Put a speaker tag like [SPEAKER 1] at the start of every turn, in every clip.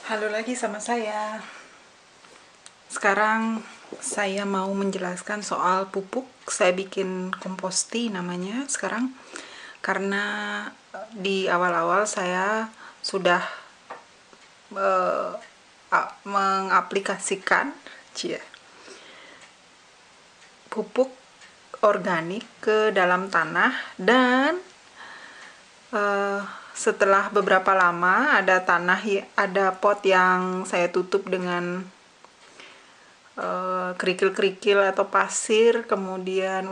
[SPEAKER 1] Halo lagi sama saya. Sekarang saya mau menjelaskan soal pupuk. Saya bikin komposti namanya sekarang. Karena di awal-awal saya sudah mengaplikasikan pupuk organik ke dalam tanah dan setelah beberapa lama ada pot yang saya tutup dengan kerikil-kerikil atau pasir, kemudian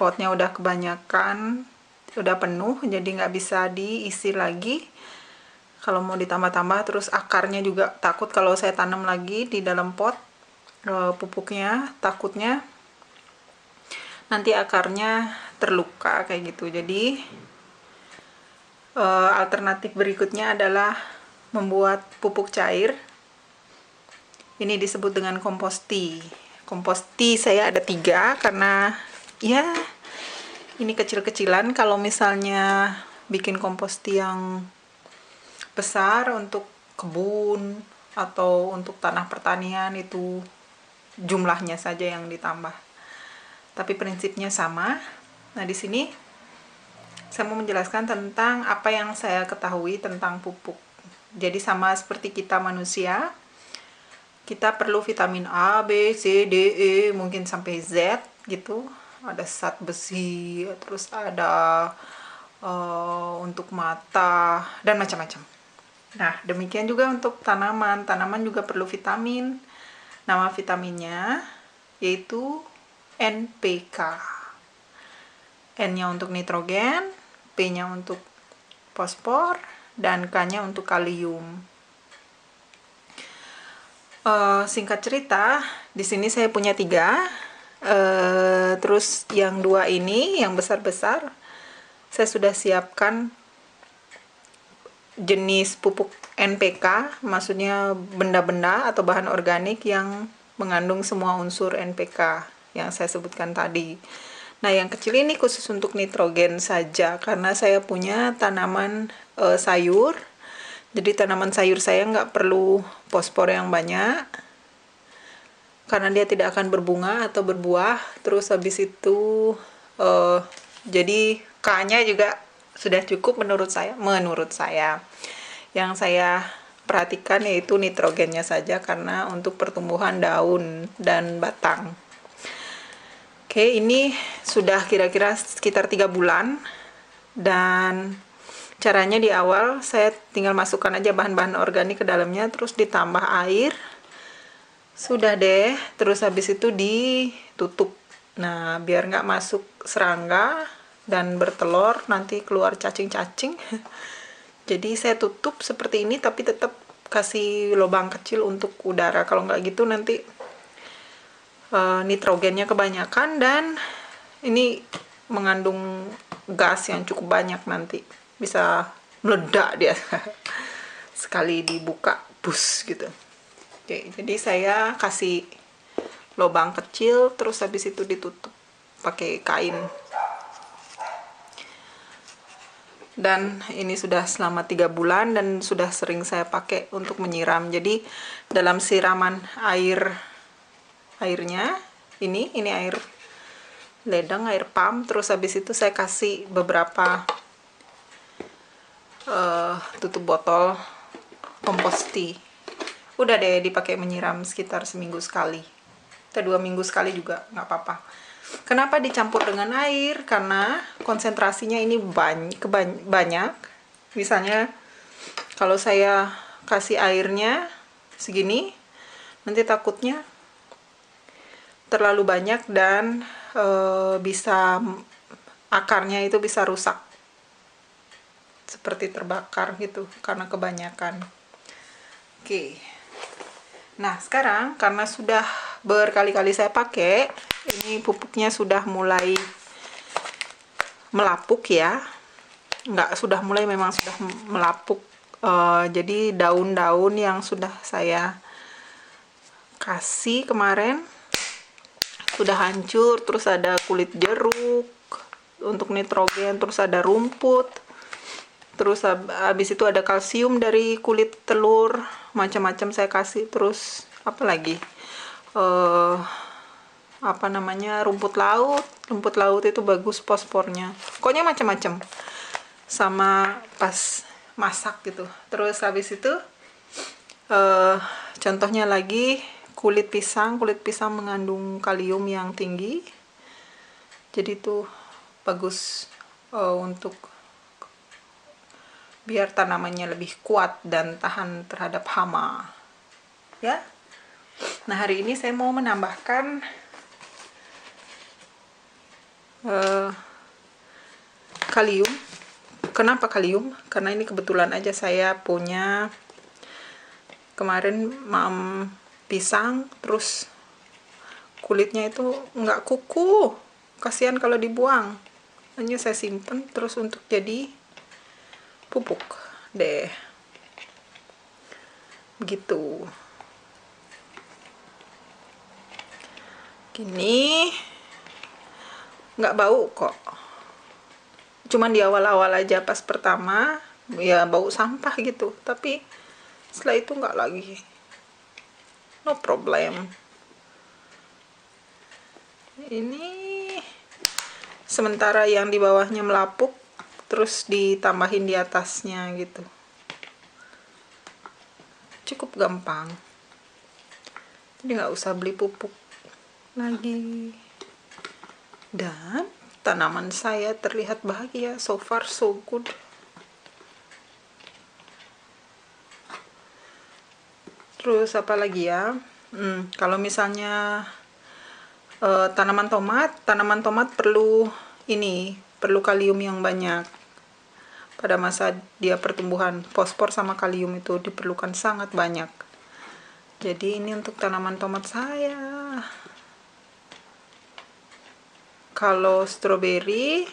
[SPEAKER 1] potnya udah kebanyakan, udah penuh, jadi nggak bisa diisi lagi. Kalau mau ditambah-tambah, terus akarnya juga takut kalau saya tanam lagi di dalam pot pupuknya, takutnya nanti akarnya terluka kayak gitu. Jadi alternatif berikutnya adalah membuat pupuk cair. Ini disebut dengan komposti. Komposti saya ada 3 karena ya ini kecil-kecilan. Kalau misalnya bikin komposti yang besar untuk kebun atau untuk tanah pertanian, itu jumlahnya saja yang ditambah. Tapi prinsipnya sama. Nah, di sini saya mau menjelaskan tentang apa yang saya ketahui tentang pupuk. Jadi sama seperti kita manusia, kita perlu vitamin A, B, C, D, E, mungkin sampai Z gitu. Ada zat besi, terus ada untuk mata, dan macam-macam. Nah, demikian juga untuk tanaman. Tanaman juga perlu vitamin. Nama vitaminnya yaitu NPK. N-nya untuk nitrogen, P-nya untuk fosfor, dan K-nya untuk kalium. Singkat cerita, di sini saya punya 3. Terus yang 2 ini, yang besar-besar, saya sudah siapkan jenis pupuk NPK, maksudnya benda-benda atau bahan organik yang mengandung semua unsur NPK yang saya sebutkan tadi. Nah, yang kecil ini khusus untuk nitrogen saja karena saya punya tanaman sayur. Jadi tanaman sayur saya nggak perlu fosfor yang banyak karena dia tidak akan berbunga atau berbuah. Terus habis itu jadi K-nya juga sudah cukup menurut saya. Yang saya perhatikan yaitu nitrogennya saja karena untuk pertumbuhan daun dan batang. Oke, ini sudah kira-kira sekitar 3 bulan dan caranya di awal saya tinggal masukkan aja bahan-bahan organik ke dalamnya, terus ditambah air. Sudah deh, terus habis itu ditutup. Nah, biar nggak masuk serangga dan bertelur, nanti keluar cacing-cacing. Jadi saya tutup seperti ini, tapi tetap kasih lubang kecil untuk udara. Kalau nggak gitu nanti nitrogennya kebanyakan dan ini mengandung gas yang cukup banyak, nanti bisa meledak dia sekali dibuka, bus gitu. Oke, jadi saya kasih lubang kecil, terus habis itu ditutup pakai kain. Dan ini sudah selama 3 bulan dan sudah sering saya pakai untuk menyiram. Jadi dalam siraman airnya ini air ledeng, air pump, terus habis itu saya kasih beberapa tutup botol komposti. Udah deh dipakai menyiram sekitar seminggu sekali atau 2 minggu sekali juga nggak apa-apa. Kenapa dicampur dengan air? Karena konsentrasinya ini banyak. Misalnya kalau saya kasih airnya segini, nanti takutnya terlalu banyak dan bisa akarnya itu bisa rusak, seperti terbakar gitu karena kebanyakan. Oke. Nah, sekarang karena sudah berkali-kali saya pakai, ini pupuknya sudah mulai melapuk ya. Memang sudah melapuk. Jadi daun-daun yang sudah saya kasih kemarin sudah hancur, terus ada kulit jeruk untuk nitrogen, terus ada rumput. Terus habis itu ada kalsium dari kulit telur, macam-macam saya kasih. Terus apa lagi? Apa namanya, rumput laut itu bagus fosfornya. Pokoknya macam-macam. Sama pas masak gitu. Terus habis itu contohnya lagi kulit pisang mengandung kalium yang tinggi, jadi itu bagus untuk biar tanamannya lebih kuat dan tahan terhadap hama ya. Nah, hari ini saya mau menambahkan kalium. Kenapa kalium? Karena ini kebetulan aja saya punya kemarin pisang, terus kulitnya itu nggak kuku, kasihan kalau dibuang. Hanya saya simpen terus untuk jadi pupuk deh, begitu. Gini nggak bau kok, cuman di awal-awal aja pas pertama ya bau sampah gitu, tapi setelah itu nggak lagi, no problem. Ini sementara yang di bawahnya melapuk, terus ditambahin di atasnya gitu, cukup gampang, jadi nggak usah beli pupuk lagi. Dan tanaman saya terlihat bahagia, so far so good. Terus apa lagi ya, kalau misalnya tanaman tomat perlu kalium yang banyak pada masa dia pertumbuhan. Fosfor sama kalium itu diperlukan sangat banyak. Jadi ini untuk tanaman tomat saya. Kalau stroberi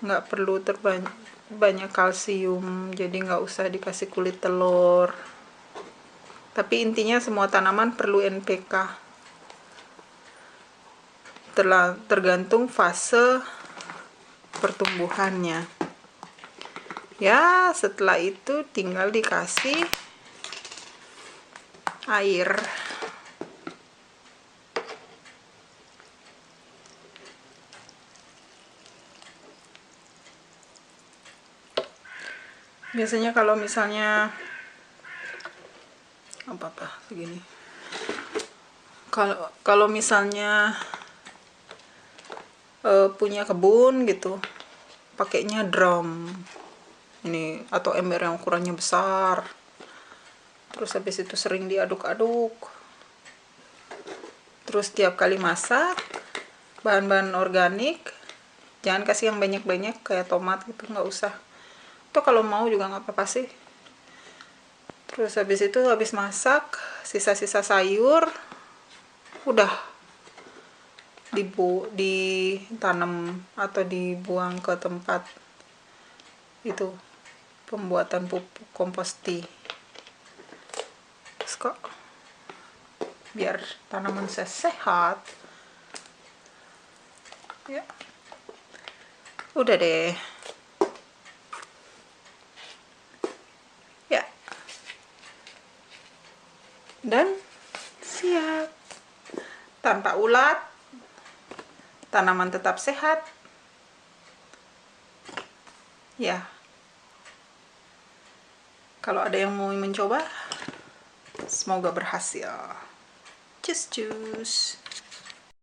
[SPEAKER 1] nggak perlu banyak kalsium, jadi nggak usah dikasih kulit telur. Tapi intinya semua tanaman perlu NPK, tergantung fase pertumbuhannya ya. Setelah itu tinggal dikasih air. Biasanya kalau misalnya apa segini, kalau misalnya punya kebun gitu, pakainya drum ini atau ember yang ukurannya besar. Terus habis itu sering diaduk-aduk. Terus tiap kali masak bahan-bahan organik, jangan kasih yang banyak-banyak kayak tomat gitu, nggak usah. Atau kalau mau juga nggak apa-apa sih. Terus habis itu habis masak sisa-sisa sayur udah ditanam atau dibuang ke tempat itu pembuatan pupuk komposti. Terus kok biar tanaman saya sehat ya. Udah deh ya, dan siap. Tanpa ulat, tanaman tetap sehat ya. Kalau ada yang mau mencoba, semoga berhasil. Cus cus.